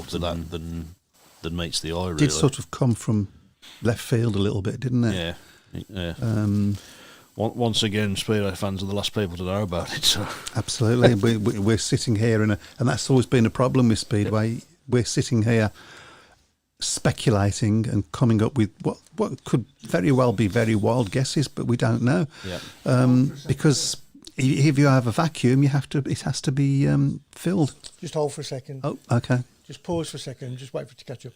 to that than meets the eye. Really, It did sort of come from left field a little bit, didn't it? Yeah. Once again, Speedway fans are the last people to know about it. So absolutely, we're sitting here, and that's always been a problem with Speedway. We're sitting here speculating and coming up with what could very well be very wild guesses, but we don't know. Yeah. Because if you have a vacuum, it has to be filled. Just hold for a second. Oh, okay. Just pause for a second. Just wait for it to catch up.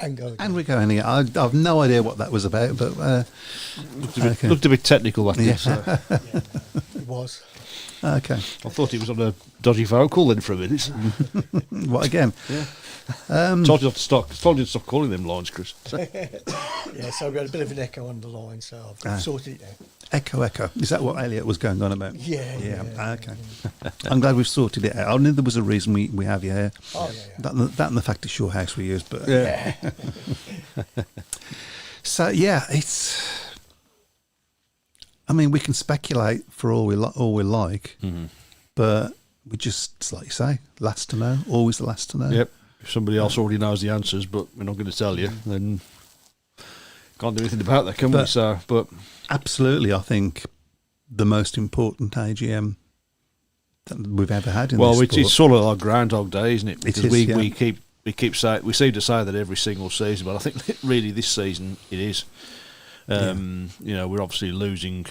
And go again. And we're going again. I've no idea what that was about, but looked a bit technical. That did, so. Yeah, it was. okay. I thought he was on a dodgy vocal then for a minute. What again? Yeah. Told you to stop calling them lines, Chris. Yeah, so we had a bit of an echo on the line, so I've sorted it out. Echo. Is that what Elliot was going on about? Yeah. Okay. I'm glad we've sorted it out. I knew there was a reason we have you here. Oh, yeah. That and the fact it's your house we used, but Yeah. So yeah, I mean, we can speculate for all we like, but we just, like you say, last to know, always the last to know. Yep. If somebody else already knows the answers, but we're not going to tell you, then can't do anything about that, can we? So, but absolutely, I think the most important AGM that we've ever had in this sport. It's sort of like Groundhog Day, isn't it? Because It is, we keep saying, we seem to say that every single season, but I think really this season it is. You know, we're obviously losing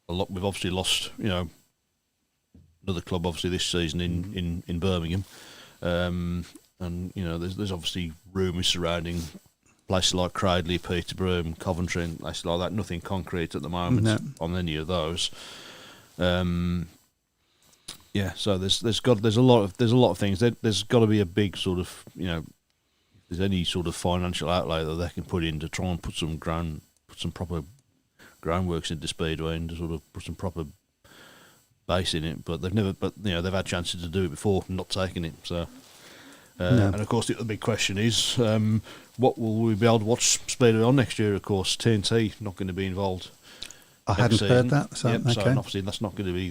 a lot. We've obviously lost, you know, another club obviously this season in Birmingham, and you know, there's obviously rumours surrounding places like Cradley, Peterborough, Coventry, and places like that. Nothing concrete at the moment on any of those. Yeah, so there's a lot of things. There's got to be a big sort of, you know, if there's any sort of financial outlay that they can put in to try and put some proper groundworks into Speedway and to sort of put some proper base in it. But they've had chances to do it before and not taking it. So. And of course, the big question is, what will we be able to watch Speedway on next year? Of course, TNT not going to be involved. I hadn't heard that. So, okay. So obviously that's not going to be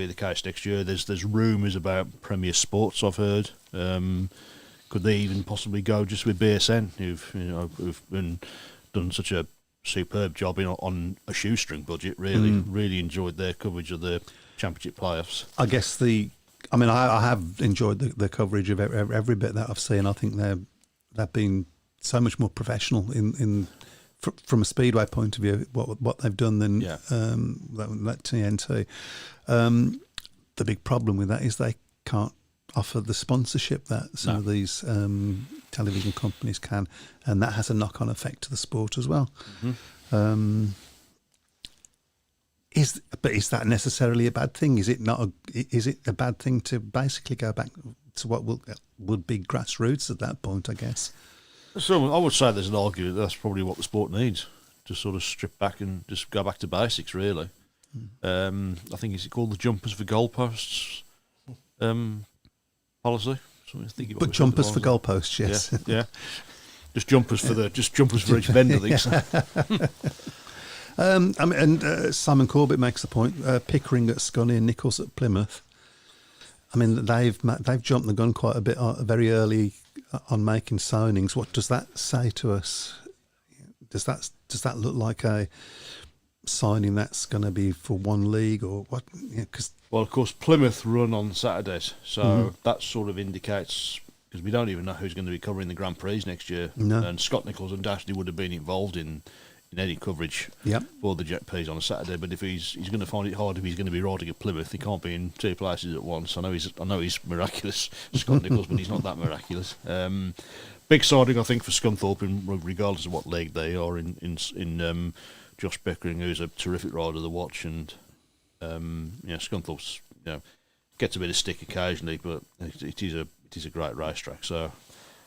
the case next year. There's rumours about Premier Sports. I've heard. Could they even possibly go just with BSN, who've been done such a superb job on a shoestring budget? Really enjoyed their coverage of the Championship playoffs. I guess I have enjoyed the coverage of every bit that I've seen. I think they've been so much more professional from a Speedway point of view, what they've done than that TNT. The big problem with that is they can't offer the sponsorship that some of these television companies can, and that has a knock-on effect to the sport as well. Mm-hmm. Is that necessarily a bad thing? Is it not? Is it a bad thing to basically go back to what would be grassroots at that point? I guess. So I would say there's an argument that's probably what the sport needs, to sort of strip back and just go back to basics. Really, I think is it called the jumpers for goalposts policy? But jumpers for goalposts, yes. Yeah. Just jumpers for each vendor. I think so. Simon Corbett makes the point. Pickering at Scunny and Nichols at Plymouth. I mean, they've jumped the gun quite a bit very early on making signings. What does that say to us? Does that look like a signing that's going to be for one league or what? Well, of course, Plymouth run on Saturdays, so that sort of indicates, because we don't even know who's going to be covering the Grand Prix next year. No. And Scott Nichols undoubtedly would have been involved in any coverage for the Jet Ps on a Saturday, but if he's going to find it hard if he's going to be riding at Plymouth. He can't be in two places at once. I know he's miraculous, Scott Nichols, but he's not that miraculous. Big signing, I think, for Scunthorpe, regardless of what league they are in Josh Beckering, who's a terrific rider to watch, and Scunthorpe's gets a bit of stick occasionally, but it is a great racetrack. So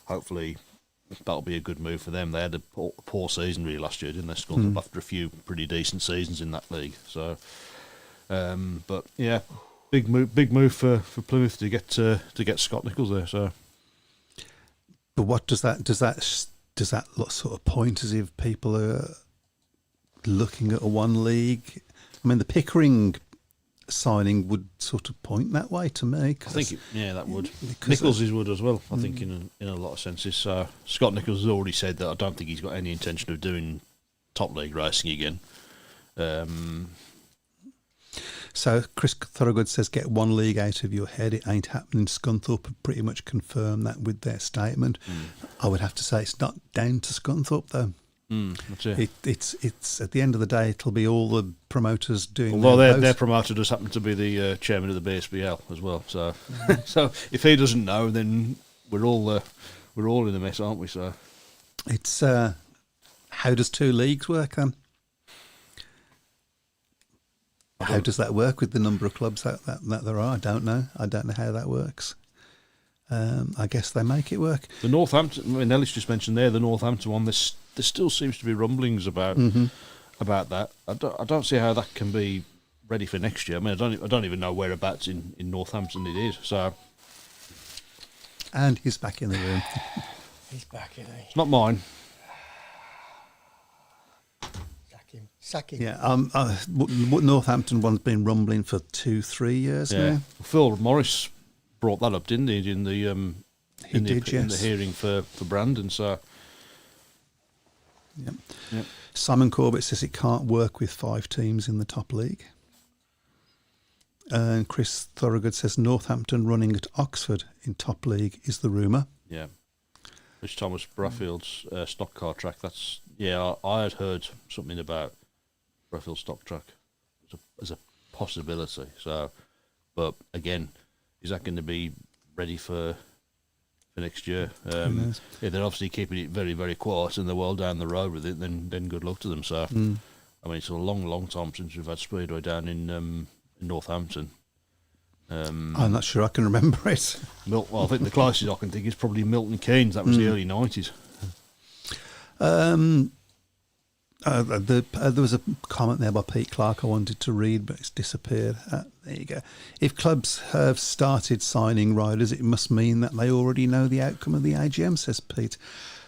hopefully that'll be a good move for them. They had a poor season really last year, didn't they? Scunthorpe after a few pretty decent seasons in that league. So, but yeah, big move for Plymouth to get Scott Nichols there. So, but what does that sort of point as if people are looking at a one league? I mean, the Pickering signing would sort of point that way to me. I think, that would. Nichols would as well, I think, in a lot of senses. So Scott Nichols has already said that I don't think he's got any intention of doing top league racing again. So Chris Thorogood says, get one league out of your head. It ain't happening. Scunthorpe have pretty much confirmed that with their statement. I would have to say it's not down to Scunthorpe, though. That's it. It's at the end of the day, it'll be all the promoters doing. Although their promoter does happen to be the chairman of the BSBL as well. So, so if he doesn't know, then we're all in a mess, aren't we? So it's how does two leagues work then? How does that work with the number of clubs that there are? I don't know. I don't know how that works. I guess they make it work. The Northampton, Ellis just mentioned there, the Northampton one. There still seems to be rumblings about that. I don't see how that can be ready for next year. I mean, I don't even know whereabouts in Northampton it is. So, and he's back in the room. He's back in. It's not mine. Sack him. Yeah. Northampton one's been rumbling for 2-3 years now. Phil Morris brought that up, didn't he? In the in the hearing for Brandon. So. Yep. Simon Corbett says it can't work with 5 teams in the top league. And Chris Thorogood says Northampton running at Oxford in top league is the rumour. Yeah. Rich Thomas Braffield's stock car track. That's I had heard something about Braffield stock track as a possibility. So, but again, is that going to be ready for next year? They're obviously keeping it very, very quiet, and they're well down the road with it. Then good luck to them. So, I mean, it's a long, long time since we've had Speedway down in Northampton. I'm not sure I can remember it. I think the closest I can think is probably Milton Keynes. That was the early 90s. There was a comment there by Pete Clark I wanted to read, but it's disappeared. There you go. If clubs have started signing riders, it must mean that they already know the outcome of the AGM, says Pete.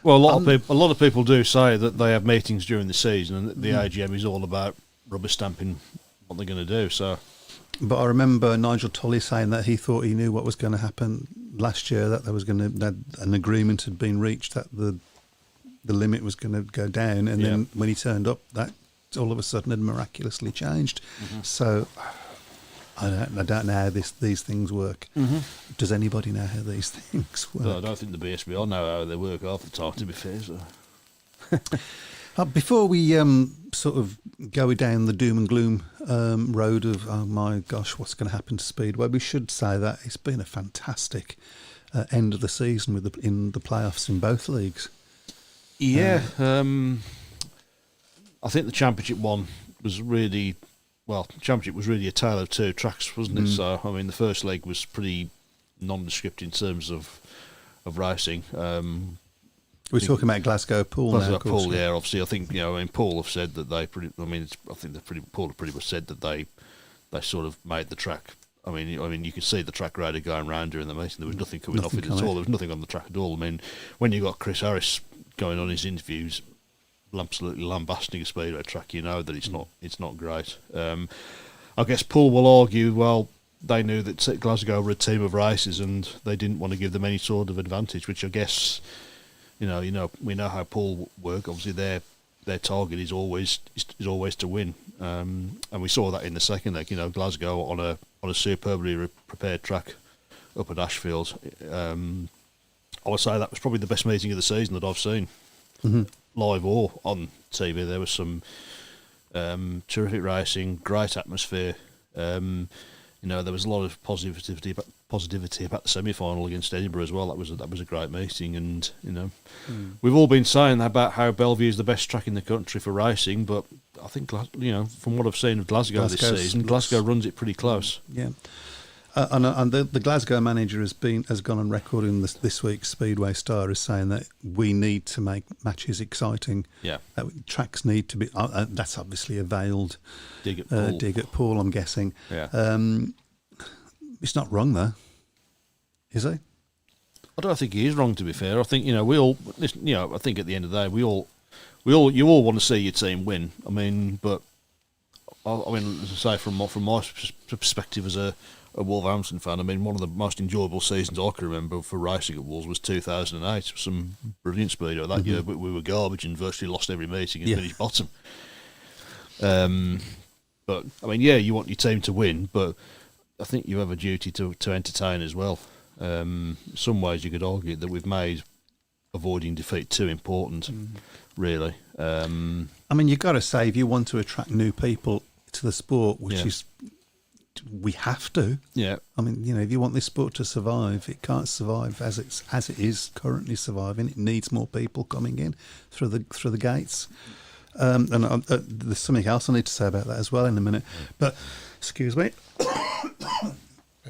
Well, a lot of people do say that they have meetings during the season, and that the AGM is all about rubber stamping what they're going to do. So, but I remember Nigel Tully saying that he thought he knew what was going to happen last year, that that an agreement had been reached, that the limit was going to go down, and then when he turned up, that all of a sudden had miraculously changed. So I don't know how these things work. Does anybody know how these things work? Well, I don't think the BSBL know how they work half the time, to be fair. So. Before we sort of go down the doom and gloom road of, oh my gosh, what's going to happen to Speedway, we should say that it's been a fantastic end of the season in the playoffs in both leagues. Yeah, I think the championship one was really, championship was really a tale of two tracks, wasn't it? So, I mean, the first leg was pretty nondescript in terms of racing. We're talking about Glasgow Pool now, of course. Pool, yeah, obviously. I think, Pool have said that Pool have pretty much said that they sort of made the track. I mean, you could see the track rider going round during the meeting. There was nothing coming off it at all. There was nothing on the track at all. I mean, when you got Chris Harris going on his interviews, absolutely lambasting a Speedway track, you know that it's not great. I guess Poole will argue, well, they knew that Glasgow were a team of racers and they didn't want to give them any sort of advantage, which I guess, we know how Poole work. Obviously, their target is always to win, and we saw that in the second leg. Glasgow on a superbly prepared track up at Ashfield. I would say that was probably the best meeting of the season that I've seen, live or on TV. There was some terrific racing, great atmosphere. There was a lot of positivity about the semi-final against Edinburgh as well. That was a great meeting, and we've all been saying about how Bellevue is the best track in the country for racing, but I think from what I've seen of Glasgow this season, Glasgow runs it pretty close. Yeah. And the Glasgow manager has gone on record in this week's Speedway Star as saying that we need to make matches exciting. Yeah, that tracks need to be. That's obviously a veiled dig at Poole. I'm guessing. Yeah, it's not wrong though, is he? I don't think he is wrong. To be fair, I think we all. I think at the end of the day, you all want to see your team win. I mean, but I mean, as I say, from my perspective as a Wolverhampton fan, I mean, one of the most enjoyable seasons I can remember for racing at Wolves was 2008. Some brilliant speed that year, but we were garbage and virtually lost every meeting and finished bottom. But I mean, yeah, you want your team to win, but I think you have a duty to entertain as well. Some ways you could argue that we've made avoiding defeat too important, really. I mean, you've got to say, if you want to attract new people to the sport, which is, we have to. Yeah. I mean, you know, if you want this sport to survive, it can't survive as it is currently surviving. It needs more people coming in through the gates. And there's something else I need to say about that as well in a minute. But excuse me.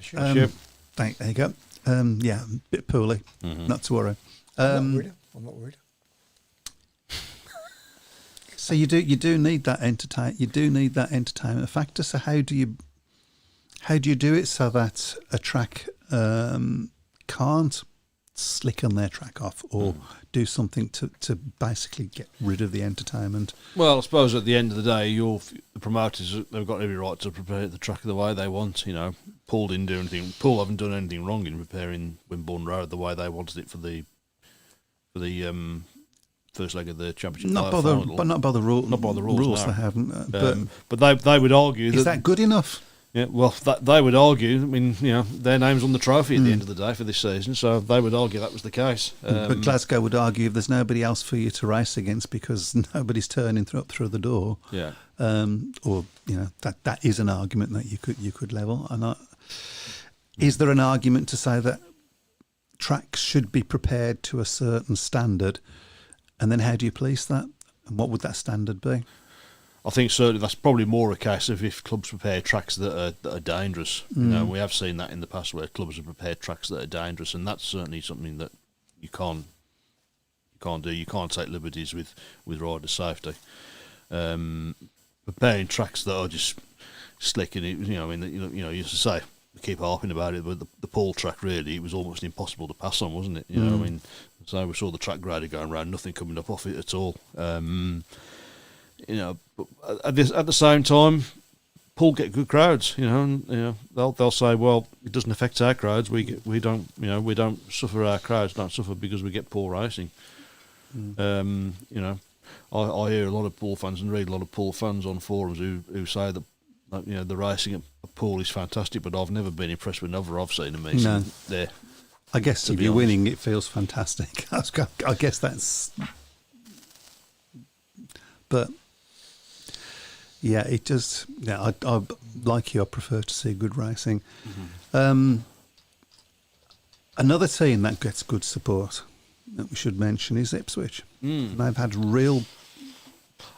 Sure. There you go. Yeah, a bit poorly. Not to worry. I'm not worried. So you do need that entertainment factor. So how do you do it so that a track can't slicken their track off or do something to basically get rid of the entertainment? Well, I suppose at the end of the day, the promoters, they've got every right to prepare the track the way they want. You know, Poole didn't do anything. Poole haven't done anything wrong in preparing Wimborne Road the way they wanted it for the first leg of the championship. Not by the rules. Not by the rules. They No. haven't. But they would argue is that good enough? Yeah, well, they would argue. I mean, you know, their name's on the trophy at the end of the day for this season, so they would argue that was the case. But Glasgow would argue if there's nobody else for you to race against because nobody's turning through the door. Yeah. Or you know that is an argument that you could level. And is there an argument to say that tracks should be prepared to a certain standard, and then how do you police that? And what would that standard be? I think certainly that's probably more a case of if clubs prepare tracks that are dangerous. You know, we have seen that in the past where clubs have prepared tracks that are dangerous, and that's certainly something that you can't do. You can't take liberties with rider safety. Preparing tracks that are just slick and you know, I mean, you know, you used to say we keep harping about it, but the Poole track really, it was almost impossible to pass on, wasn't it? You know, I mean, so we saw the track grader going around, nothing coming up off it at all. You know, but at the same time, Poole get good crowds. You know, and you know they'll say, well, it doesn't affect our crowds. We don't suffer. Our crowds don't suffer because we get poor racing. You know, I hear a lot of Poole fans and read a lot of Poole fans on forums who say that you know the racing at Poole is fantastic, but I've never been impressed with another I've seen them. No. There. I guess if you're winning, it feels fantastic. I guess that's. But yeah, it does. Yeah, I like you. I prefer to see good racing. Another team that gets good support that we should mention is Ipswich. They've had real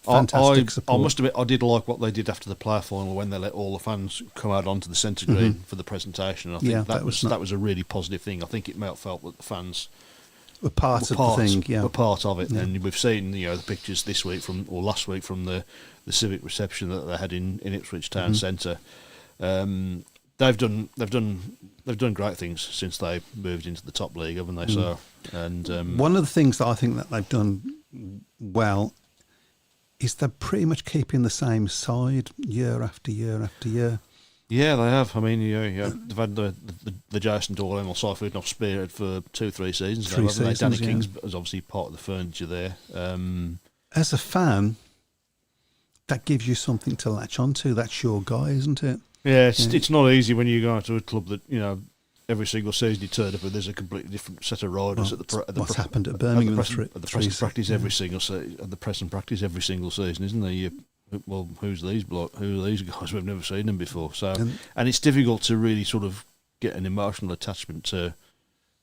fantastic support. I must admit, I did like what they did after the player final when they let all the fans come out onto the centre green for the presentation. I think that was a really positive thing. I think it felt that the fans were part of the thing. Yeah, were part of it, and we've seen the pictures this week last week from the civic reception that they had in Ipswich Town Centre. They've done great things since they moved into the top league, haven't they? So, and one of the things that I think that they've done well is they're pretty much keeping the same side year after year after year. Yeah, they have. I mean, they've had the Jason Doyle, Emil Seifert off spearhead for 2-3 seasons now, haven't they? Danny King's is obviously part of the furniture there. As a fan, that gives you something to latch onto. That's your guy, isn't it? Yeah, it's not easy when you go to a club that, you know, every single season you turn up and there's a completely different set of riders what's happened at Birmingham at the present practice every single season, isn't there? Well, who are these guys? We've never seen them before. So, and it's difficult to really sort of get an emotional attachment to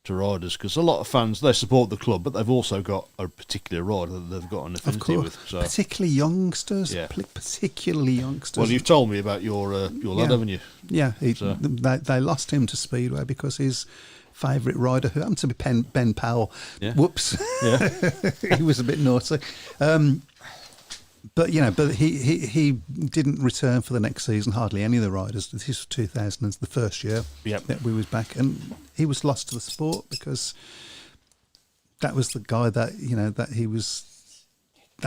riders because a lot of fans, they support the club, but they've also got a particular rider that they've got an affinity with. So. Particularly youngsters. Yeah. Particularly youngsters. Well, you've told me about your lad, haven't you? Yeah, they lost him to Speedway because his favourite rider, who happened to be Ben Powell, whoops, he was a bit naughty. But he didn't return for the next season. Hardly any of the riders. This was 2000, the first year that we was back, and he was lost to the sport because that was the guy that that he was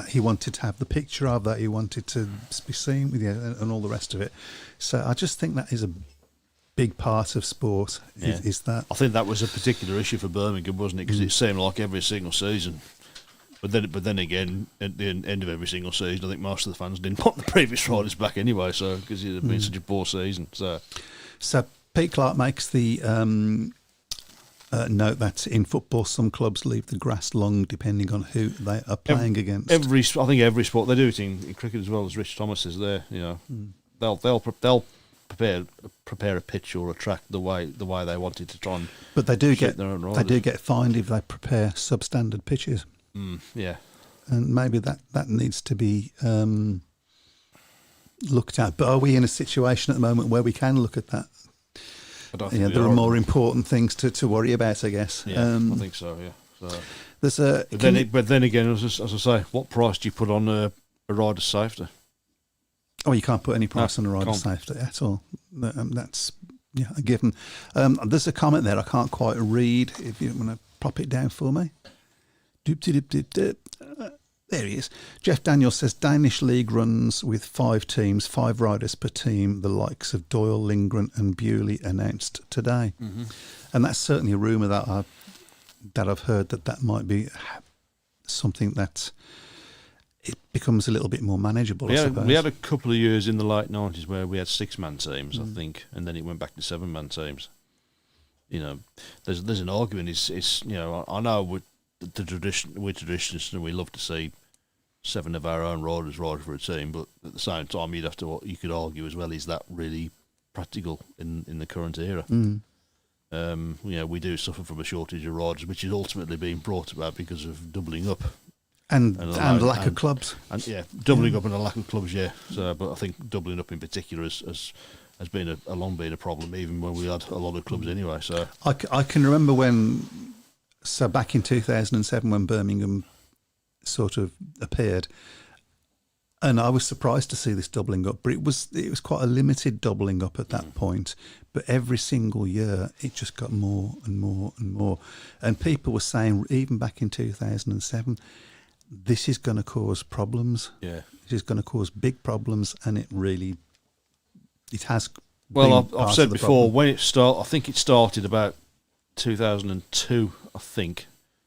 he wanted to have the picture of, that he wanted to be seen with you, and all the rest of it. So I just think that is a big part of sport. Is that? I think that was a particular issue for Birmingham, wasn't it? Because it seemed like every single season. But then again, at the end of every single season, I think most of the fans didn't want the previous riders back anyway. So because it had been such a poor season. So Pete Clark makes the note that in football, some clubs leave the grass long depending on who they are playing against. I think every sport, they do it in cricket as well, as Rich Thomas is there. They'll prepare a pitch or a track the way they wanted to try and. But they do get fined if they prepare substandard pitches. Yeah, and maybe that needs to be looked at. But are we in a situation at the moment where we can look at that? I don't think there are more important things to worry about, I guess. Yeah, I think so. Yeah. So. There's but then again, as I say, what price do you put on a rider's safety? Oh, you can't put any price on a rider's safety at all. That's a given. There's a comment there I can't quite read. If you want to pop it down for me. There he is. Jeff Daniels says Danish league runs with 5 teams, 5 riders per team. The likes of Doyle, Lindgren, and Bewley announced today, and that's certainly a rumour that I've heard that might be something that it becomes a little bit more manageable. I suppose we had a couple of years in the late 90s where we had 6-man teams, I think, and then it went back to 7-man teams. There's an argument. It's I know we're traditionalists and we love to see 7 of our own riders ride for a team, but at the same time you could argue as well, is that really practical in the current era? We do suffer from a shortage of riders, which is ultimately being brought about because of doubling up and lack of clubs, and doubling up and a lack of clubs. But I think doubling up in particular has been long been a problem, even when we had a lot of clubs anyway. So I can remember back in 2007 when Birmingham sort of appeared, and I was surprised to see this doubling up, but it was quite a limited doubling up at that point. But every single year it just got more and more and more, and people were saying even back in 2007, this is going to cause problems. Yeah, this is going to cause big problems, and it has. Well, I've said before, when I think it started about 2002, I think,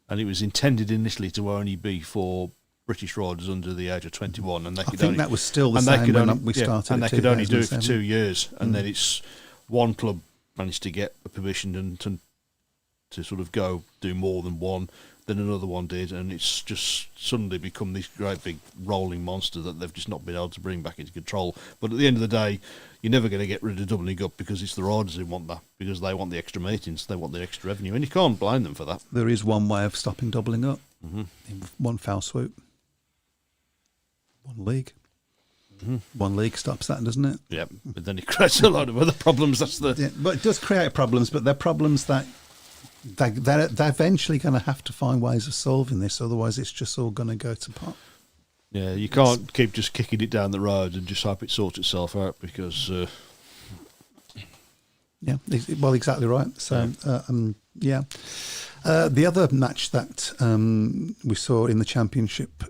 and it was intended initially to only be for British riders under the age of 21, and that was still the same when we started. And they could only do it for 2 years, and then it's one club managed to get a permission and to sort of go do more than one, then another one did, and it's just suddenly become this great big rolling monster that they've just not been able to bring back into control. But at the end of the day, you're never going to get rid of doubling up because it's the riders who want that, because they want the extra meetings, they want the extra revenue, and you can't blame them for that. There is one way of stopping doubling up, in one foul swoop. One league. One league stops that, doesn't it? Yeah, but then it creates a lot of other problems. But it does create problems, but they're problems that they're eventually going to have to find ways of solving this, otherwise it's just all going to go to pot. Yeah, you can't keep just kicking it down the road and just hope it sorts itself out, because... well, exactly right. So, the other match that we saw in the Championship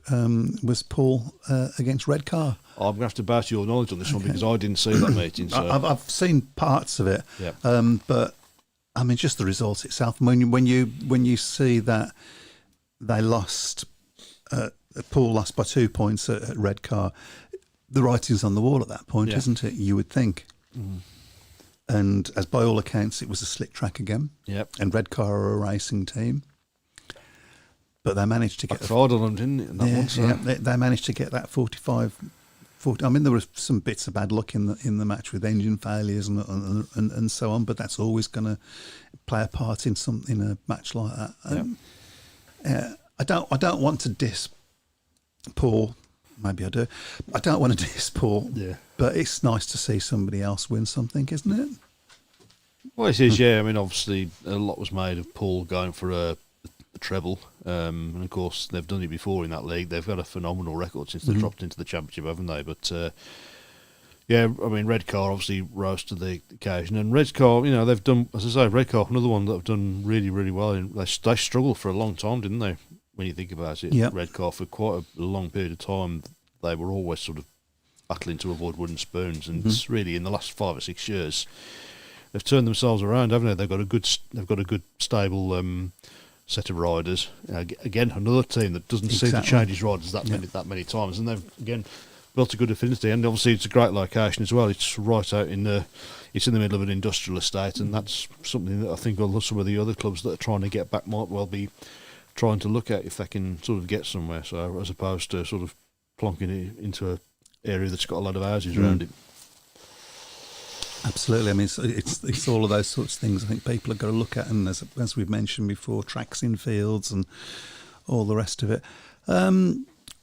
was Paul against Redcar. I'm going to have to bounce your knowledge on this one, because I didn't see that meeting. So. I've seen parts of it, but I mean, just the result itself. When you see that they lost, Paul lost by 2 points at Redcar, the writing's on the wall at that point, isn't it? You would think. And as by all accounts, it was a slick track again. Yep. And Redcar are a racing team, but they managed to get. Fraud on them, didn't it? One, so. Yeah, they managed to get that 45. 40, I mean, there were some bits of bad luck in the match with engine failures and so on, but that's always going to play a part in a match like that. I don't want to diss Paul. Maybe I do. I don't want to diss Paul. Yeah. But it's nice to see somebody else win something, isn't it? Well, it is. Yeah. I mean, obviously, a lot was made of Paul going for a treble, and of course they've done it before in that league. They've got a phenomenal record since they dropped into the Championship, haven't they? But I mean, Redcar obviously rose to the occasion, and Redcar, they've done, as I say, Redcar, another one that have done really, really well. They struggled for a long time, didn't they? when you think about it. Yep. Redcar, for quite a long period of time, they were always sort of battling to avoid wooden spoons, and it's really in the last 5 or 6 years they've turned themselves around, haven't they? They've got a good stable set of riders. Again, another team that doesn't seem to change its riders that many times, and they've again built a good affinity. And obviously, it's a great location as well. It's right out it's in the middle of an industrial estate, and that's something that I think some of the other clubs that are trying to get back might well be trying to look at if they can sort of get somewhere. So as opposed to sort of plonking it into an area that's got a lot of houses around it. Absolutely. I mean, it's all of those sorts of things I think people are going to look at, and as we've mentioned before, tracks in fields and all the rest of it.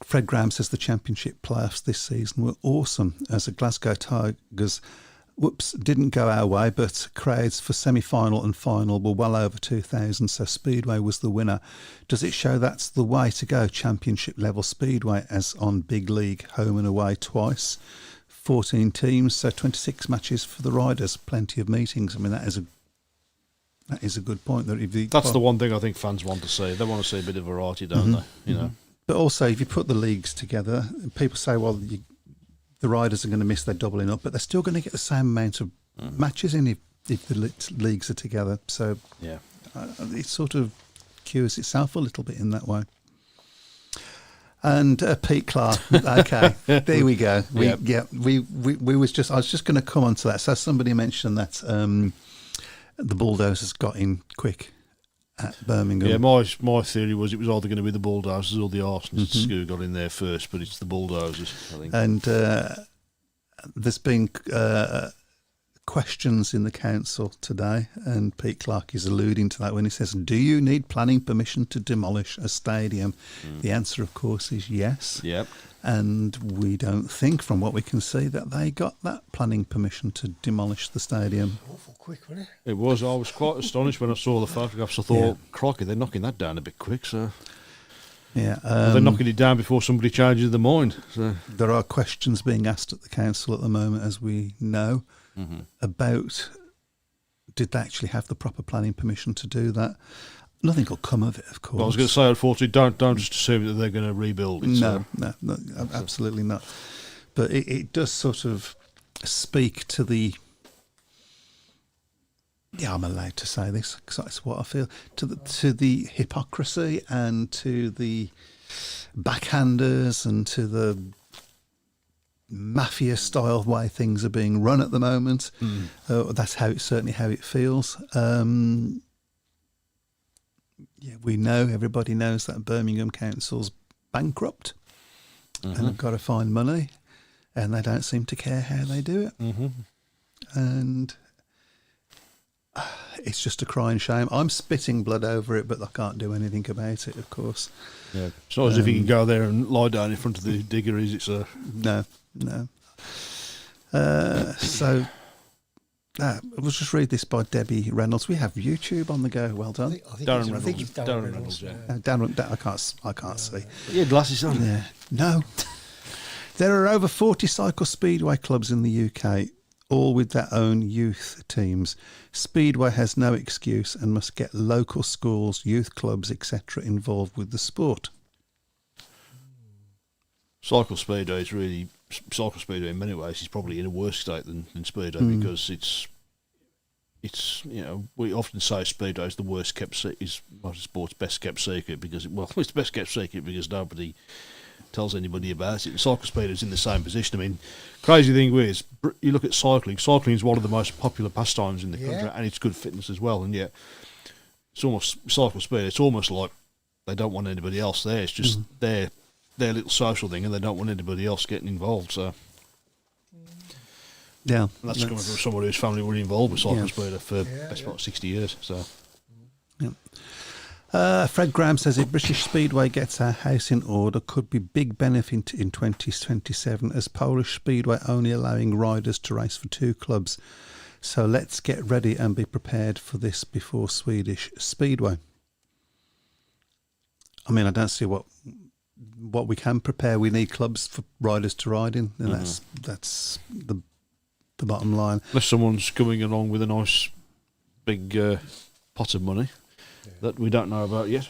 Fred Graham says the championship playoffs this season were awesome. As the Glasgow Tigers, didn't go our way, but crowds for semi-final and final were well over 2,000, so Speedway was the winner. Does it show that's the way to go, championship level Speedway, as on big league, home and away twice? 14 teams, so 26 matches for the riders, plenty of meetings. I mean, that is a good point. That's the one thing I think fans want to see. They want to see a bit of variety, don't they? You know. But also, if you put the leagues together, people say, well, the riders are going to miss their doubling up, but they're still going to get the same amount of matches in if the leagues are together. So it sort of cures itself a little bit in that way. And Pete Clark, okay, there we go. I was just going to come on to that. So somebody mentioned that the bulldozers got in quick at Birmingham. Yeah, my theory was it was either going to be the bulldozers or the arsonists who got in there first, but it's the bulldozers, I think. And there's been questions in the council today, and Pete Clark is alluding to that when he says, do you need planning permission to demolish a stadium? The answer, of course, is yes. Yep. And we don't think, from what we can see, that they got that planning permission to demolish the stadium. Awful quick, wasn't it? It was. I was quite astonished when I saw the photographs. I thought, crikey, they're knocking that down a bit quick. So yeah, they're knocking it down before somebody changes their mind. So there are questions being asked at the council at the moment, as we know, about did they actually have the proper planning permission to do that. Nothing will come of it, of course. Well, I was going to say, unfortunately, don't just assume that they're going to rebuild it. No, absolutely not. But it does sort of speak to the... Yeah, I'm allowed to say this because that's what I feel. To the hypocrisy and to the backhanders and to the mafia-style way things are being run at the moment. That's certainly how it feels. Yeah, we know, everybody knows that Birmingham Council's bankrupt and have got to find money, and they don't seem to care how they do it. And it's just a crying shame. I'm spitting blood over it, but I can't do anything about it, of course. Yeah, it's not as if you can go there and lie down in front of the digger, is it, sir? No. So... we'll just read this by Debbie Reynolds. We have YouTube on the go. Well done. I think Darren it's Reynolds. Darren Reynolds. Yeah. I can't see. Yeah, glasses on. Yeah. No. There are over 40 cycle speedway clubs in the UK, all with their own youth teams. Speedway has no excuse and must get local schools, youth clubs, etc. involved with the sport. Cycle Speedway in many ways is probably in a worse state than Speedway because it's we often say Speedway is the worst kept is motorsport's best kept secret because it's the best kept secret because nobody tells anybody about it. And Cycle Speedway is in the same position. I mean, crazy thing is you look at cycling. Cycling is one of the most popular pastimes in the country, and it's good fitness as well. And yet, it's almost Cycle Speedway. It's almost like they don't want anybody else there. It's just their little social thing, and they don't want anybody else getting involved. So, yeah, and that's coming from someone whose family were involved with Cycle Speedway for about 60 years. So, Fred Graham says if British Speedway gets our house in order, could be big benefit in 2027, as Polish Speedway only allowing riders to race for 2 clubs. So let's get ready and be prepared for this before Swedish Speedway. I mean, I don't see what we can prepare. We need clubs for riders to ride in, and that's the bottom line. Unless someone's coming along with a nice big pot of money that we don't know about yet.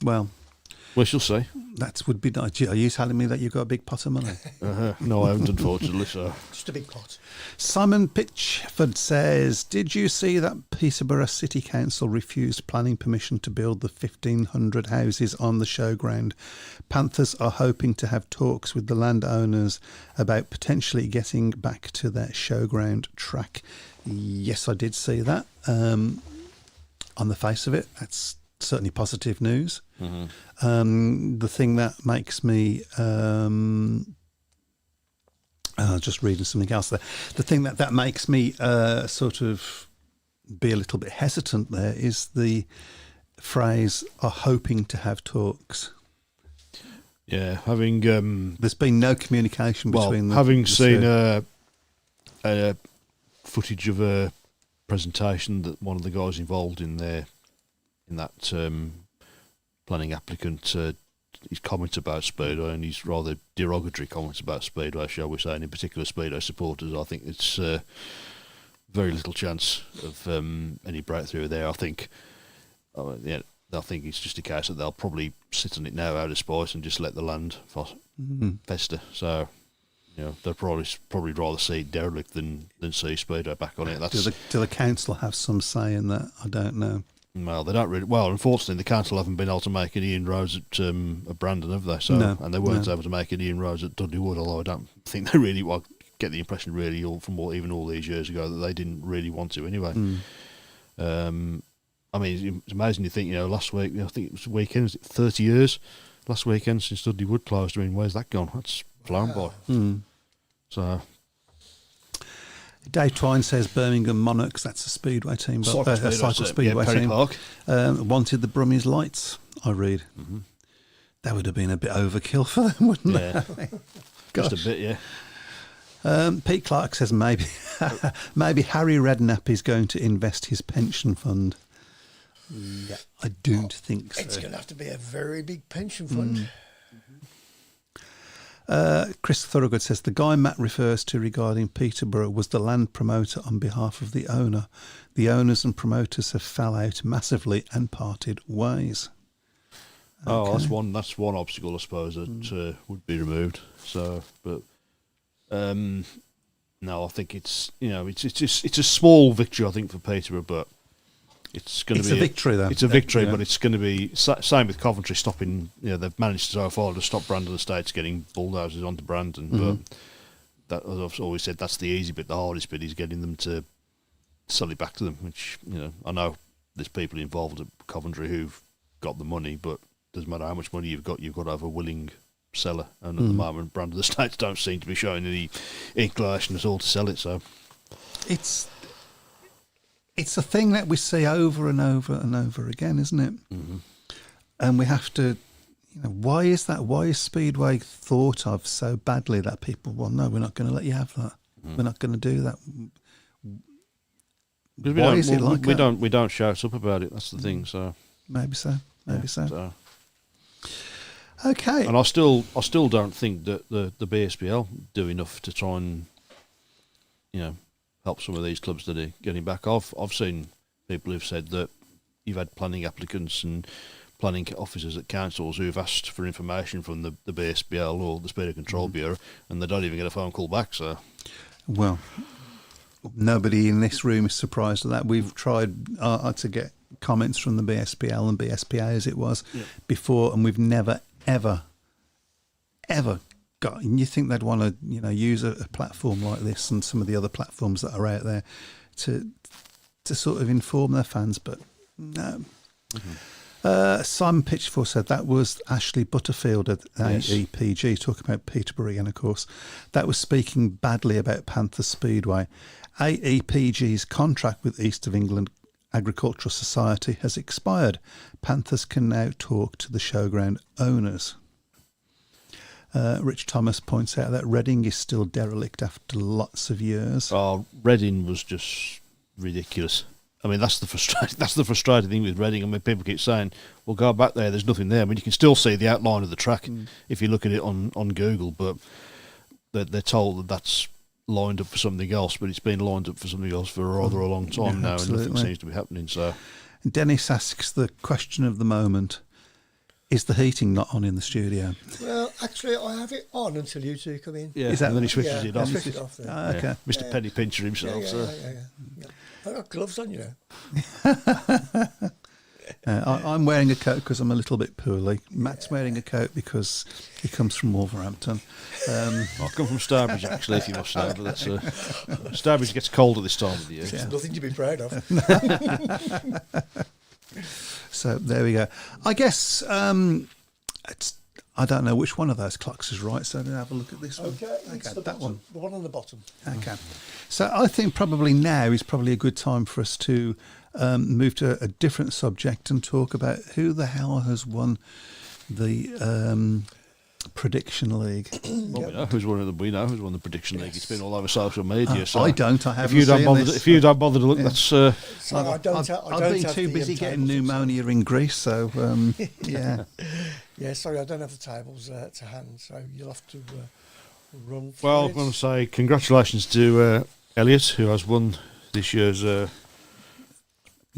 Well, We shall see. That would be nice. Are you telling me that you've got a big pot of money? No, I haven't, unfortunately. So Just a big pot. Simon Pitchford says, did you see that Peterborough City Council refused planning permission to build the 1,500 houses on the showground? Panthers are hoping to have talks with the landowners about potentially getting back to their showground track. Yes, I did see that. On the face of it, that's certainly positive news. Mm-hmm. The thing that makes me... just reading something else there. The thing that makes me sort of be a little bit hesitant there is the phrase "are hoping to have talks." Yeah, having there's been no communication between them. Having seen a footage of a presentation that one of the guys involved in that planning applicant. His comments about Speedway and his rather derogatory comments about Speedway, shall we say, and in particular Speedway supporters, I think it's very little chance of any breakthrough there. I think it's just a case that they'll probably sit on it now out of spite and just let the land fester. So, they'll probably rather see it derelict than see Speedway back on it. Do the council have some say in that? I don't know. Well, they don't really. Well, unfortunately, the council haven't been able to make any inroads at Brandon, have they? So, no, and they weren't able to make any inroads at Dudley Wood. Although I don't think they really. Well, get the impression really, from even all these years ago, that they didn't really want to anyway. I mean, it's amazing to think. Last week, I think it was the weekend. Was it 30 years? Last weekend since Dudley Wood closed. I mean, where's that gone? That's flown by. So. Dave Twine says Birmingham Monarchs, that's a Speedway team, but a cycle Speedway team, wanted the Brummies lights, I read. Mm-hmm. That would have been a bit overkill for them, wouldn't it? Just a bit, yeah. Pete Clark says maybe Harry Redknapp is going to invest his pension fund. Yeah, I don't think so. It's going to have to be a very big pension fund. Chris Thorogood says the guy Matt refers to regarding Peterborough was the land promoter on behalf of the owner. The owners and promoters have fell out massively and parted ways. Okay. Oh, that's one obstacle, I suppose, that would be removed. So, but no, I think it's a small victory, I think, for Peterborough, but it's going to be a victory, though. It's a victory, but it's going to be same with Coventry stopping. They've managed so far to stop Brandon Estates getting bulldozers onto Brandon. But that, as I've always said, that's the easy bit. The hardest bit is getting them to sell it back to them. Which I know there's people involved at Coventry who've got the money, but it doesn't matter how much money you've got to have a willing seller. And at the moment, Brandon Estates don't seem to be showing any inclination at all to sell it. So It's a thing that we see over and over and over again, isn't it? Mm-hmm. And we have to, why is that? Why is Speedway thought of so badly that people, no, we're not going to let you have that. We're not going to do that. Why is it like that? We don't shout up about it. That's the thing. So maybe so. Okay. And I still don't think that the BSPL do enough to try and, help some of these clubs that are getting back. I've seen people who've said that you've had planning applicants and planning officers at councils who've asked for information from the BSBL or the Speed Control Bureau, and they don't even get a phone call back. So, well, nobody in this room is surprised at that. We've tried to get comments from the BSPL and BSPA as it was before, and we've never, ever got. And you think they'd want to, use a platform like this and some of the other platforms that are out there to sort of inform their fans, but no. Simon Pitchfork said that was Ashley Butterfield at AEPG, talking about Peterborough again, of course. That was speaking badly about Panther Speedway. AEPG's contract with East of England Agricultural Society has expired. Panthers can now talk to the showground owners. Rich Thomas points out that Reading is still derelict after lots of years. Oh, Reading was just ridiculous. I mean, that's the frustrating thing with Reading. I mean, people keep saying, "Well, go back there. There's nothing there." I mean, you can still see the outline of the track if you look at it on Google, but they're told that that's lined up for something else. But it's been lined up for something else for rather a long time now, and nothing seems to be happening. So, Dennis asks the question of the moment: Is the heating not on in the studio? Well, actually, I have it on until you two come in. Yeah, Is that- and then he switches Yeah, it off. switch it off then. Ah, okay. Mr. Penny Pincher himself. So. Yeah. I've got gloves on, you know. I'm wearing a coat because I'm a little bit poorly. Matt's wearing a coat because he comes from Wolverhampton. I come from Starbridge, actually, if you must know. But that's Starbridge gets cold at this time of the year. It's nothing to be proud of. So there we go. I guess I don't know which one of those clocks is right, so I'm going to have a look at this one. Okay, it's the that bottom, one. the one on the bottom. Okay. So I think probably now is probably a good time for us to move to a different subject and talk about who the hell has won the Prediction League. Well, we know who's won the Prediction League. It's been all over social media. So I don't. I haven't if you don't seen bother, this. if you don't bother to look, that's. So I don't I've been have too the, busy getting tables pneumonia in Greece, so yeah. Yeah, sorry, I don't have the tables to hand, so you'll have to run through Well, it. I'm going to say congratulations to Elliot, who has won this year's. You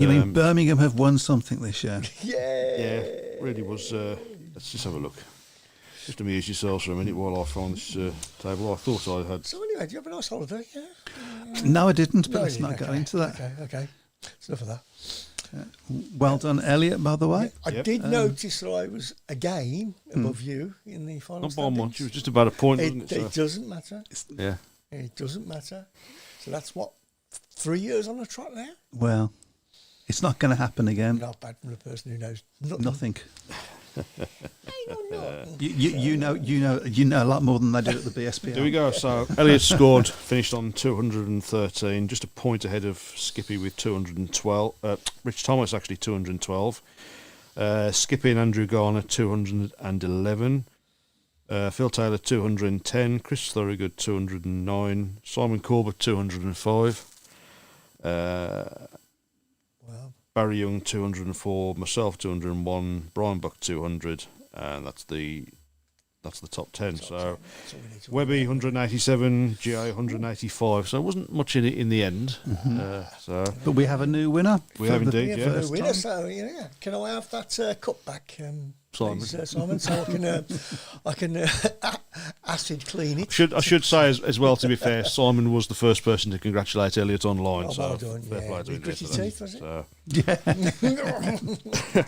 mean Birmingham have won something this year? Yeah, really was. Let's just have a look. Just amuse yourselves for a minute while I find this table. I thought I had. So anyway, do you have a nice holiday? Yeah. No, I didn't, but No, let's you not didn't. go into that. Okay. It's enough of that. Well done, Elliot, by the way. I Yep. did notice that I was again above you in the final Not by standings. much. It was just about a point, wasn't it? It doesn't matter. Yeah. It doesn't matter. So that's what, 3 years on the trot now? Well, it's not going to happen again. Not bad from a person who knows nothing. Nothing. No. You know a lot more than they did at the BSPL. There we go. So Elliot scored, finished on 213, just a point ahead of Skippy with 212. Rich Thomas actually 212. Skippy and Andrew Garner 211. Phil Taylor 210. Chris Thorogood 209. Simon Corbett 205. Well, Barry Young 204. Myself 201. Brian Buck 200. And that's the top 10. So that's all we need to Webby worry about. 187, GA 185. So it wasn't much in it in the end. So But we have a new winner. We have indeed, Yeah, yeah. for the First winner, time. so yeah. Can I have that cup back, Simon. please, Simon, so I can acid clean it. I should say as well, to be fair, Simon was the first person to congratulate Elliot online. Oh, so well done, fair yeah. play to him With there gritty for teeth, was it? So,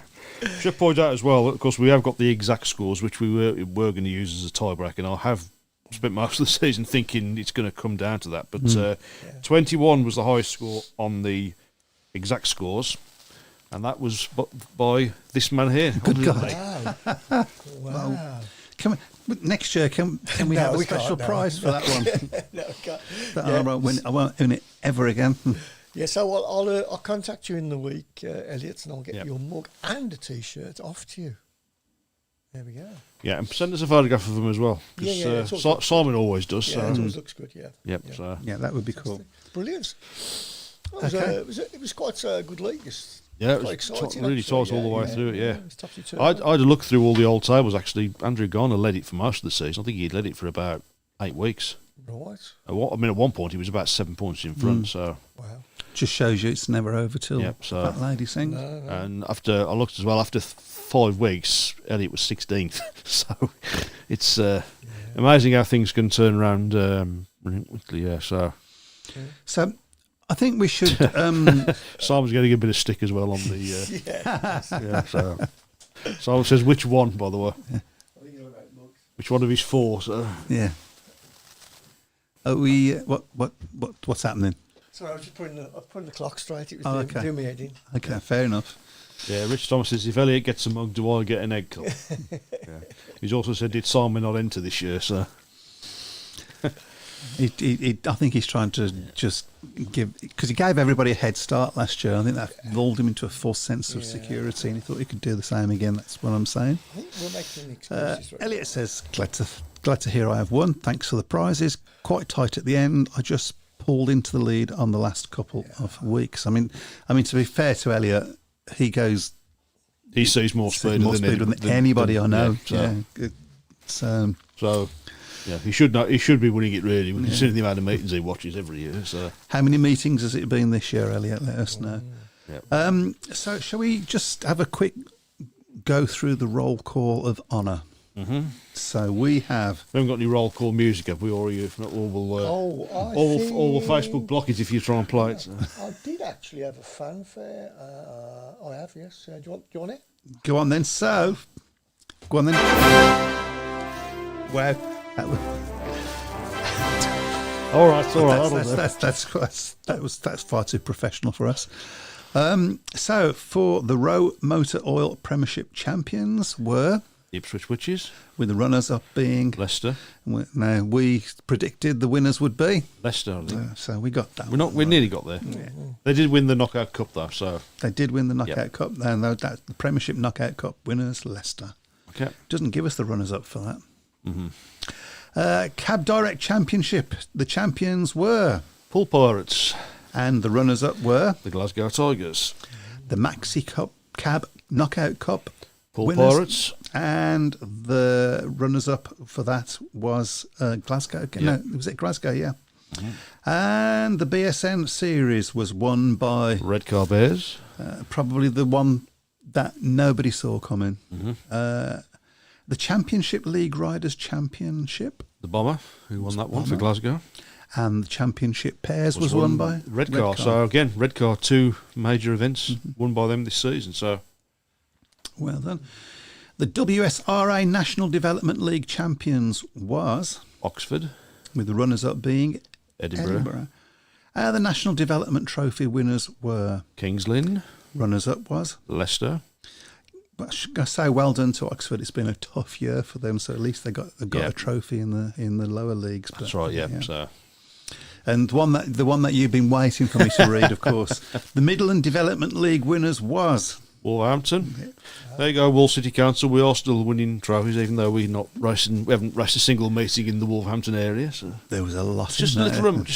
should point out as well that, of course, we have got the exact scores, which we were going to use as a tiebreak, and I have spent most of the season thinking it's going to come down to that. But 21 was the highest score on the exact scores, and that was by this man here. Good God. Wow. Wow. Can we, next year, can we No, have a we special can't, no. prize for that one? No, okay. That Yeah. I won't win it ever again. Yeah, so I'll contact you in the week, Elliot, and I'll get Yep. your mug and a T-shirt off to you. There we go. Yeah, and send us a photograph of them as well. 'Cause, Yeah, it's all- Simon always does. Yeah, so. it always looks good. Yeah. Yep. Yeah. So Yeah, that would be cool. Brilliant. Okay. It was quite a good league. yeah, it quite was exciting, really actually, tight all the way through it. Yeah. It was topsy I had a look through all the old tables. Actually, Andrew Garner led it for most of the season. I think he'd led it for about 8 weeks. Right. At one point he was about 7 points in front. So, Wow. Just shows you it's never over till Yep, so- that lady sings. No. and after I looked as well, after 5 weeks, Elliot was 16th. So, it's amazing how things can turn around really quickly. Yeah. So, So I think we should. Simon's getting a bit of stick as well on the. Yeah. Yeah. So, Simon says which one, by the way. Which one of his 4? So. Yeah. Are we? What's happening? Sorry, I was just putting the clock straight. It was Oh, doing, okay. doing me head in. Okay, fair enough. Yeah, Rich Thomas says, if Elliot gets a mug, do I get an egg cup? Yeah. He's also said, did Simon not enter this year? So I think he's trying to just give, because he gave everybody a head start last year. I think that lulled him into a false sense of security, and he thought he could do the same again. That's what I'm saying. I think we're making excuses. right? Elliot says, glad to hear I have won. Thanks for the prizes. Quite tight at the end. I just pulled into the lead on the last couple of weeks. I mean, to be fair to Elliot, he goes. he sees more speed than anybody I know. Yeah, So, so yeah, he should be winning it really. Considering the amount of meetings he watches every year. So how many meetings has it been this year, Elliot? Let us know. yeah. So, shall we just have a quick go through the roll call of honour. Mm-hmm. So we have... We haven't got any roll call music, have we? Or if not, all the Facebook block it if you try and play it. So. I did actually have a fanfare. I have, yes. Do you want it? Go on then. So, go on then. Wow. All right. That's far too professional for us. So, for the Row Motor Oil Premiership champions were... Ipswich Witches. With the runners-up being... Leicester. Now, we predicted the winners would be... Leicester, I think. So we got that. We nearly got there. Yeah. They did win the Knockout Cup, though, so... They did win the Knockout Cup, and that's the Premiership Knockout Cup winners, Leicester. Okay. Doesn't give us the runners-up for that. Mm-hmm. Cab Direct Championship. The champions were... Pool Pirates. And the runners-up were... The Glasgow Tigers. The Maxi Cup Cab Knockout Cup Pool winners. Pirates. And the runners-up for that was Glasgow. No, was it Glasgow? Yeah. Mm-hmm. And the BSN series was won by Redcar Bears. Probably the one that nobody saw coming. Mm-hmm. The Championship League Riders Championship. The Bomber, who won that one for Glasgow. And the Championship Pairs was won by Redcar. So again, Redcar, 2 major events won by them this season. So well done. The WSRA National Development League champions was Oxford, with the runners-up being Edinburgh. The National Development Trophy winners were Kings Lynn. Runners-up was Leicester. But I say well done to Oxford. It's been a tough year for them, so at least they got a trophy in the lower leagues. That's right. Yeah. So. And the one that you've been waiting for me to read, of course, the Midland Development League winners was Wolverhampton. There you go, Wall City Council. We are still winning trophies, even though we're not racing. We haven't raced a single meeting in the Wolverhampton area. So there was a lot. Just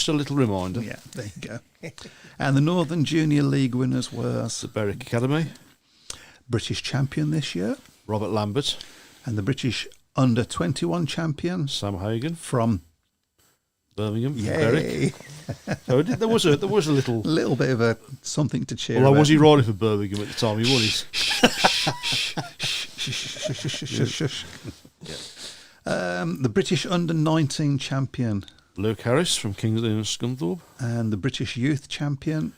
a little reminder. Yeah, there you go. And the Northern Junior League winners were the Berwick Academy, British champion this year, Robert Lambert, and the British Under-21 champion Sam Hagan from Birmingham. Berwick. So there was a little bit of something to cheer. Well, was he riding for Birmingham at the time? He won his. The British Under-19 champion Luke Harris from Kingsley and Scunthorpe, and the British Youth champion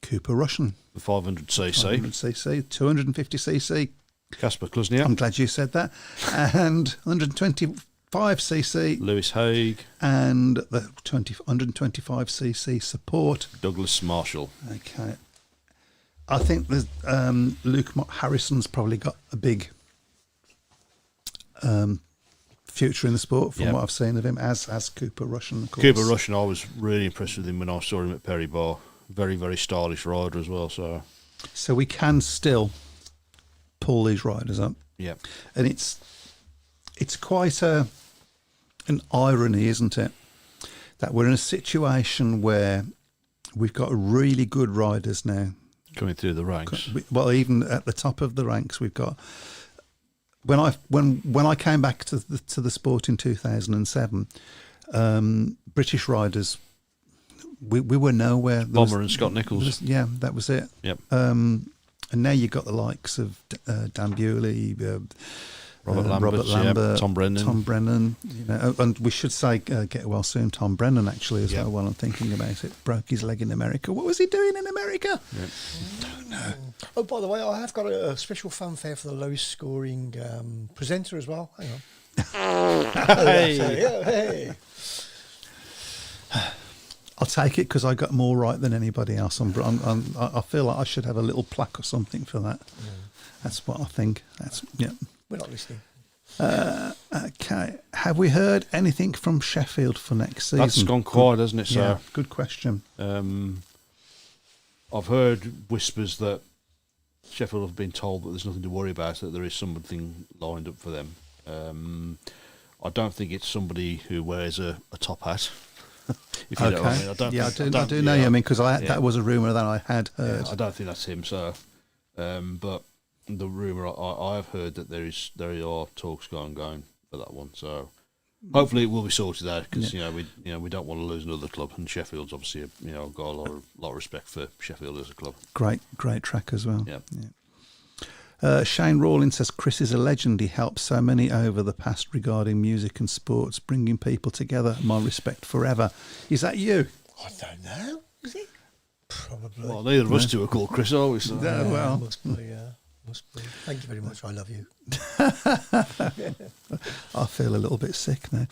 Cooper Russian. The 500cc, 250cc. Casper Klusniak. I'm glad you said that. And 125cc. Lewis Haig. And the 125cc support. Douglas Marshall. Okay. I think there's Luke Harrison's probably got a big future in the sport from what I've seen of him, as Cooper Russian, of course. Cooper Russian, I was really impressed with him when I saw him at Perry Bar. Very, very stylish rider as well. So we can still pull these riders up. Yeah. And it's quite an irony, isn't it? That we're in a situation where we've got really good riders now. Coming through the ranks. Well, even at the top of the ranks, we've got... When I came back to the sport in 2007, British riders, we were nowhere. Bomber and Scott Nichols. That was it. Yep. And now you've got the likes of Dan Bewley, Robert Lambert, Tom Brennan. You know, and we should say get well soon. Tom Brennan actually as well. While I'm thinking about it, broke his leg in America. What was he doing in America? Yep. Don't know. Oh, by the way, I have got a special fanfare for the lowest scoring presenter as well. Hang on. Hey. I'll take it because I got more right than anybody else. I feel like I should have a little plaque or something for that. Yeah. That's what I think. We're not listening. Okay. Have we heard anything from Sheffield for next season? That's gone quiet, hasn't it? So, good question. I've heard whispers that Sheffield have been told that there's nothing to worry about, that there is something lined up for them. I don't think it's somebody who wears a top hat. If you know what I mean. I do know you. I mean, because that was a rumour that I had heard. I don't think that's him. So, but the rumour I have heard that there are talks going for that one. So hopefully it will be sorted out because we don't want to lose another club, and Sheffield's obviously got a lot of respect for Sheffield as a club. Great track as well. Yeah. Shane Rawlins says, Chris is a legend. He helped so many over the past regarding music and sports, bringing people together. My respect forever. Is that you? I don't know. Is it? Probably. Well, neither of us two are called Chris, are we? So. Yeah, well. Must be, must be. Thank you very much. I love you. I feel a little bit sick now.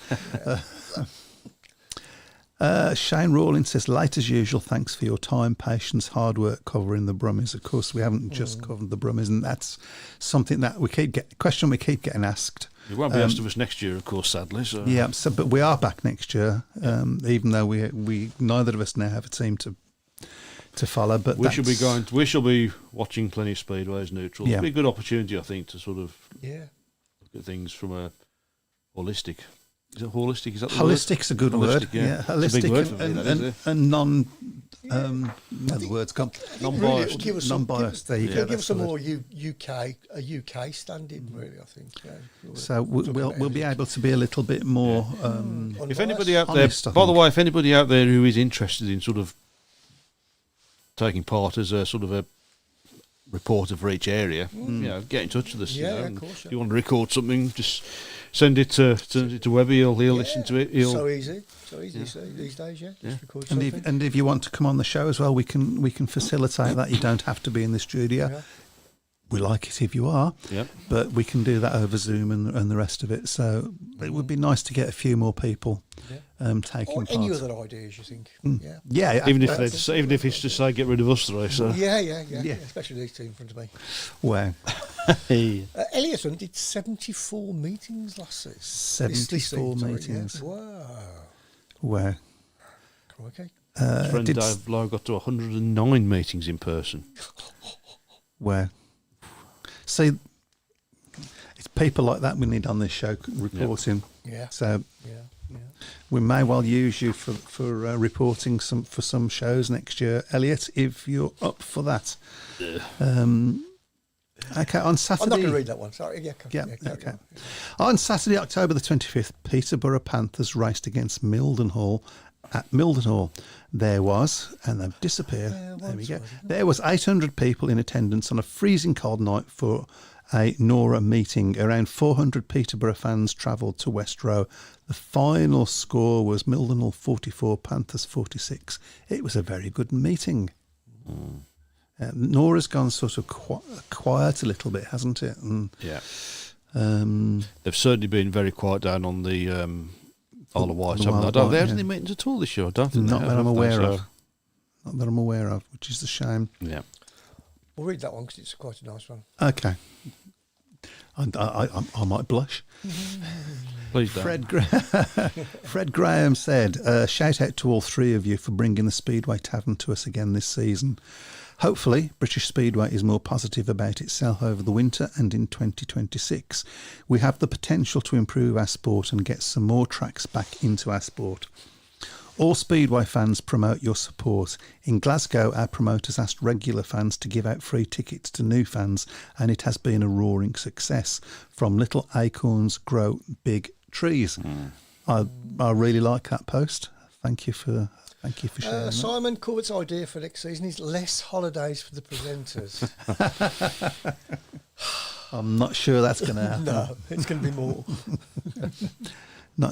Shane Rawlins says, late as usual, thanks for your time, patience, hard work covering the Brummies. Of course, we haven't just covered the Brummies, and that's something that we keep getting asked. It won't be asked of us next year, of course, sadly. So. Yeah, but we are back next year, even though we neither of us now have a team to follow. But we shall be watching plenty of speedways, neutrals. Yeah. It'll be a good opportunity, I think, to sort of Yeah. look at things from a holistic. Is it holistic? Is that the holistic's word? a good word. Yeah, It's a big holistic word for me, that is, and non. The words come non-biased. Non-biased. There you go. Give us that's some the more word. UK standing, really. I think. So we'll be able to be a little bit more. If anybody out honest, there, by the way, if anybody out there who is interested in sort of taking part as a sort of a reporter for each area, get in touch with us. Yeah, you know, of course. if you want to record something, just send it to Webby. He'll listen to it. So easy these days. Yeah. Just record something. And if you want to come on the show as well, we can facilitate that. You don't have to be in the studio. Yeah. We like it if you are, Yep. but we can do that over Zoom and the rest of it. So it would be nice to get a few more people taking Or part. any other ideas you think? Yeah. Yeah, Even if it's to say get rid of us three. So Yeah. Especially these two in front of me. Wow. Ellioton did 74 meetings last season. 74 meetings. Wow. Wow. Crikey. friend Dave Lowe got to 109 meetings in person. Wow. See, it's people like that we need on this show reporting. Yeah. So Yeah. we may well use you for reporting for some shows next year, Elliot, if you're up for that. Okay, on Saturday. I'm not going to read that one. Sorry. Yeah. Okay. On Saturday, October the 25th, Peterborough Panthers raced against Mildenhall at Mildenhall. There was, and they've disappeared. There we go. There was 800 people in attendance on a freezing cold night for a Nora meeting. Around 400 Peterborough fans travelled to West Row. The final score was Mildenhall 44, Panthers 46. It was a very good meeting. Nora's gone sort of quiet a little bit, hasn't it? And, they've certainly been very quiet down on the Isle of Wight. They haven't any meetings at all this year. I don't think Not that I'm aware of. Not that I'm aware of, which is a shame. Yeah. We'll read that one because it's quite a nice one. Okay. I might blush. Please don't. Fred Graham said, shout out to all three of you for bringing the Speedway Tavern to us again this season. Hopefully, British Speedway is more positive about itself over the winter and in 2026. We have the potential to improve our sport and get some more tracks back into our sport. All Speedway fans promote your support. In Glasgow, our promoters asked regular fans to give out free tickets to new fans, and it has been a roaring success. From little acorns grow big trees. I really like that post. Thank you for sharing that. Simon Corbett's idea for next season is less holidays for the presenters. I'm not sure that's going to happen. No, it's going to be more. No,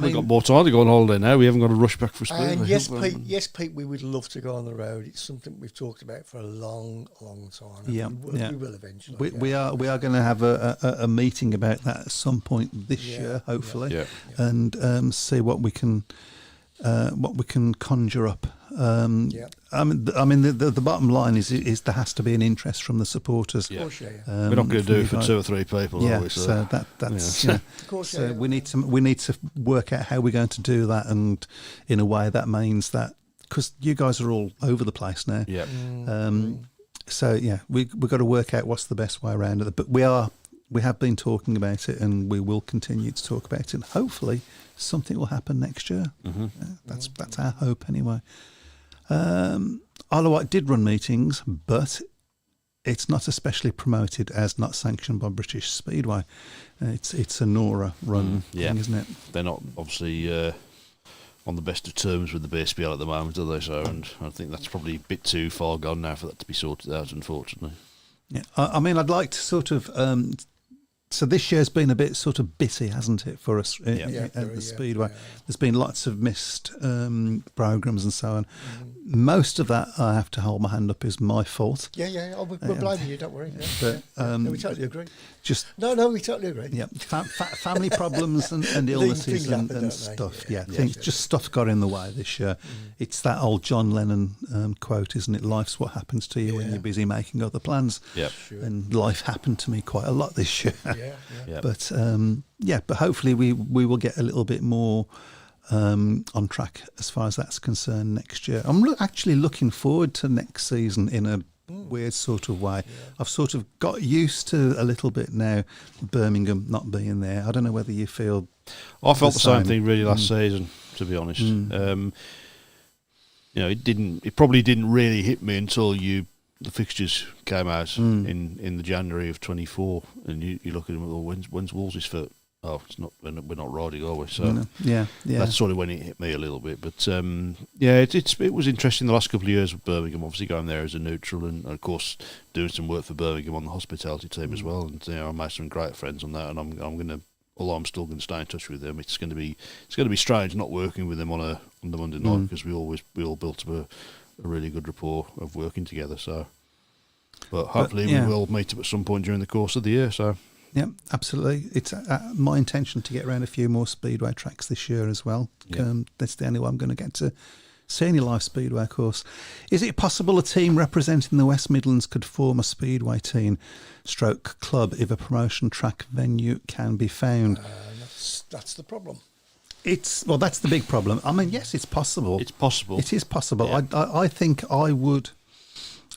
We've got more time to go on holiday now. We haven't got to rush back for Speedway. And yes, Pete, we would love to go on the road. It's something we've talked about for a long, long time. Yeah, we will eventually. We are going to have a meeting about that at some point this year, hopefully, and see what we can conjure up. I mean, the bottom line is there has to be an interest from the supporters. Of course, we're not going to do it for 2 or 3 people, are we? So that's of course. So we need to work out how we're going to do that, and in a way that means that because you guys are all over the place now. Yeah. So we've got to work out what's the best way around it. But we have been talking about it, and we will continue to talk about it. And hopefully, something will happen next year. That's our hope, anyway. Isle of Wight did run meetings, but it's not especially promoted as not sanctioned by British Speedway. It's a Nora run thing, isn't it? They're not obviously on the best of terms with the BSBL at the moment, are they? So, and I think that's probably a bit too far gone now for that to be sorted out, unfortunately. Yeah, I mean, I'd like to sort of. So this year's been a bit sort of bitty, hasn't it, for us at the Speedway? Yeah. There's been lots of missed programmes and so on. Most of that, I have to hold my hand up, is my fault. Yeah. Oh, we're blaming you, don't worry. But, no, we totally agree. No, we totally agree. Yeah, family problems and illnesses and stuff. Just stuff got in the way this year. It's that old John Lennon quote, isn't it? Life's what happens to you when you're busy making other plans. Yep. Sure. And life happened to me quite a lot this year. Yeah. But hopefully we will get a little bit more on track as far as that's concerned next year. I'm actually looking forward to next season in a weird sort of way. I've sort of got used to a little bit now Birmingham not being there. I don't know whether you feel. I felt the same thing really last season, to be honest. It probably didn't really hit me until the fixtures came out in the January of 24, and you look at them. Well, when's Wolves' foot? Oh, it's not. We're not riding, are we? So that's sort of when it hit me a little bit. But it was interesting the last couple of years with Birmingham. Obviously going there as a neutral, and of course doing some work for Birmingham on the hospitality team as well. And I made some great friends on that. And I'm going to, although I'm still going to stay in touch with them, it's going to be strange not working with them on the Monday night, because we all built up a really good rapport of working together. So, but hopefully we will meet up at some point during the course of the year. So. Yeah, absolutely. It's my intention to get around a few more Speedway tracks this year as well. That's the only way I'm going to get to see any live Speedway course. Is it possible a team representing the West Midlands could form a Speedway team / club if a promotion track venue can be found? That's the problem. That's the big problem. I mean, yes, it's possible. It's possible. It is possible. Yeah. I think I would.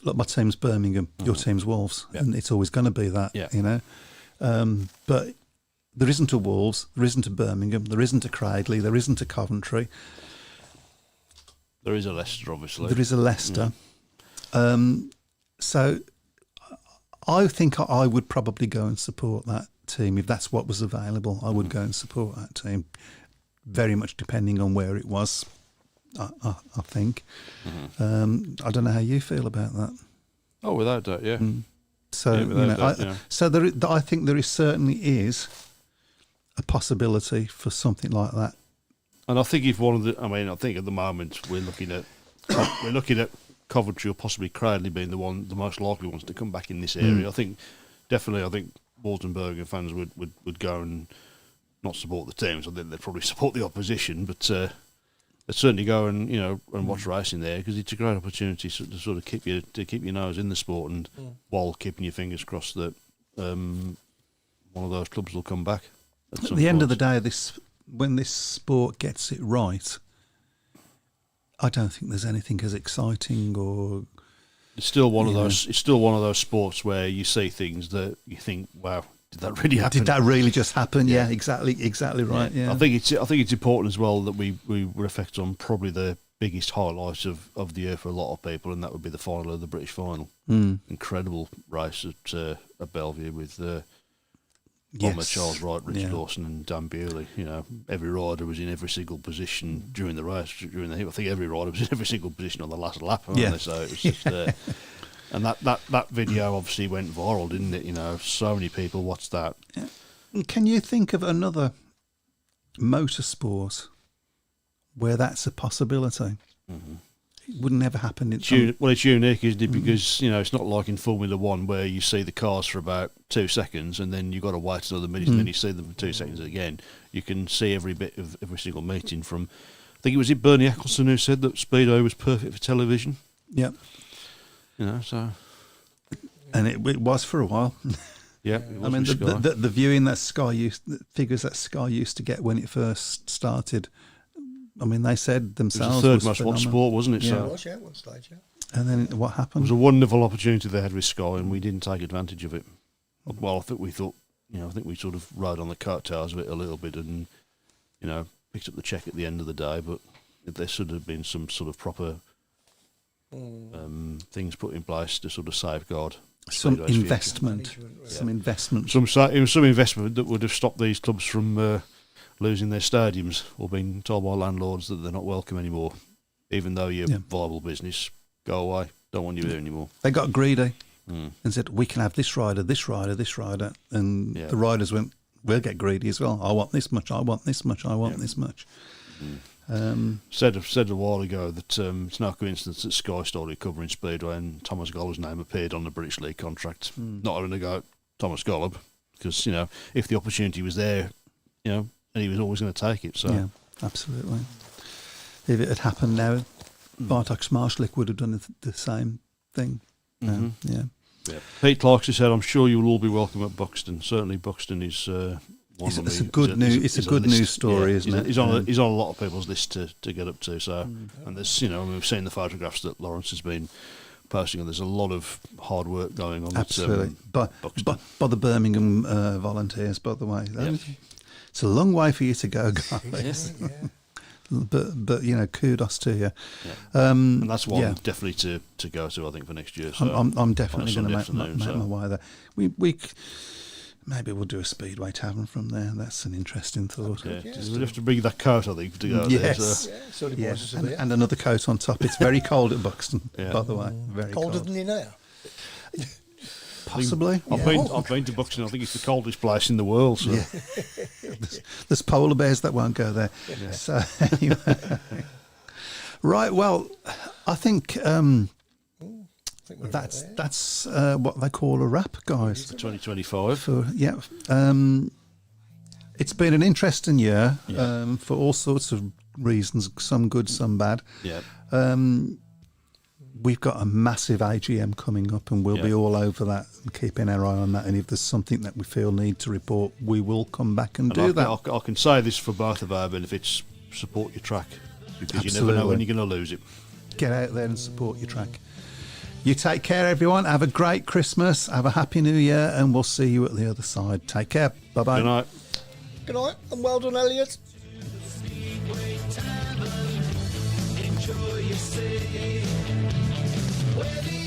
Look, my team's Birmingham. Your team's Wolves, and it's always going to be that. Yeah. You know. But there isn't a Wolves, there isn't a Birmingham, there isn't a Cradley, there isn't a Coventry. There is a Leicester, obviously. There is a Leicester. So I think I would probably go and support that team. If that's what was available, I would go and support that team, very much depending on where it was, I think. I don't know how you feel about that. Oh, without doubt, yeah. So I think there certainly is a possibility for something like that. And I think I think at the moment we're looking at Coventry or possibly Cradley being the most likely ones to come back in this area. I think Wolves and Birmingham fans would go and not support the teams. I think they'd probably support the opposition, but they'd certainly go and watch racing there, because it's a great opportunity to sort of keep your nose in the sport, and while keeping your fingers crossed that one of those clubs will come back. At the end of the day, when this sport gets it right, I don't think there's anything as exciting or. It's still one of those. It's still one of those sports where you see things that you think, "Wow, did that really happen? Did that really just happen?" Yeah, exactly right. Yeah. I think it's important as well that we reflect on probably the biggest highlight of the year for a lot of people, and that would be the final of the British final. Incredible race at Bellevue with Bomber, Charles Wright, Richard Dawson, and Dan Bewley. Every rider was in every single position during the race. During the heat, I think every rider was in every single position on the last lap. So it was just. And that video obviously went viral, didn't it? So many people watched that. Yeah. Can you think of another motorsport where that's a possibility? It would never happen. It's unique, isn't it? Because it's not like in Formula One where you see the cars for about 2 seconds and then you've got to wait another minute and then you see them for 2 seconds again. You can see every bit of every single meeting from. I think it was Bernie Eccleston who said that Speedo was perfect for television. Yep. So. And it was for a while. Yeah, I mean the viewing that figures that Sky used to get when it first started. I mean, they said themselves it was the third most watched sport, wasn't it? Yeah, So. it was, at one stage, yeah. And then what happened? It was a wonderful opportunity they had with Sky, and we didn't take advantage of it. Well, I think we sort of rode on the coattails of it a little bit, and picked up the check at the end of the day. But there should have been some sort of proper things put in place to sort of safeguard some investment, some investment that would have stopped these clubs from losing their stadiums or being told by landlords that they're not welcome anymore, even though you're a viable business. Go away, don't want you there anymore. They got greedy. and said, we can have this rider, this rider, this rider. And the riders went, we'll get greedy as well. I want this much, I want this much, I want this much. Said a while ago that it's no coincidence that Sky started covering Speedway and Thomas Golub's name appeared on the British League contract. Not having to go at Thomas Golub, because, if the opportunity was there, and he was always going to take it. So yeah, absolutely. If it had happened now, Bartosz Marszalik would have done the same thing. Yeah. Pete Clarkson said, "I'm sure you will all be welcome at Buxton. Certainly, Buxton is it's a good news story, isn't it? He's on a lot of people's list to get up to. So, and there's we've seen the photographs that Lawrence has been posting, and there's a lot of hard work going on. Absolutely, by the Birmingham volunteers, by the way. It's a long way for you to go, guys. Yeah. But kudos to you. Yeah. And that's one definitely to go to, I think, for next year. So I'm definitely going to make my way there. We maybe we'll do a Speedway Tavern from there. That's an interesting thought. Yeah. We'll have to bring that coat, I think, to go there. So. And another coat on top. It's very cold at Buxton, by the way. Very colder cold. than in here. Possibly. I've been to Buxton. I think it's the coldest place in the world. So. Yeah. There's polar bears that won't go there. Yeah. So anyway. Right. Well, I think that's what they call a wrap, guys. For 2025. It's been an interesting year for all sorts of reasons. Some good, some bad. Yeah. We've got a massive AGM coming up, and we'll be all over that and keeping our eye on that. And if there's something that we feel need to report, we will come back and do that. I can say this for both of our benefits: support your track, because Absolutely. you never know when you're going to lose it. Get out there and support your track. You take care, everyone. Have a great Christmas. Have a happy New Year, and we'll see you at the other side. Take care. Bye bye. Good night. Good night, and well done, Elliot. Speedway Tavern, enjoy your stay. Where the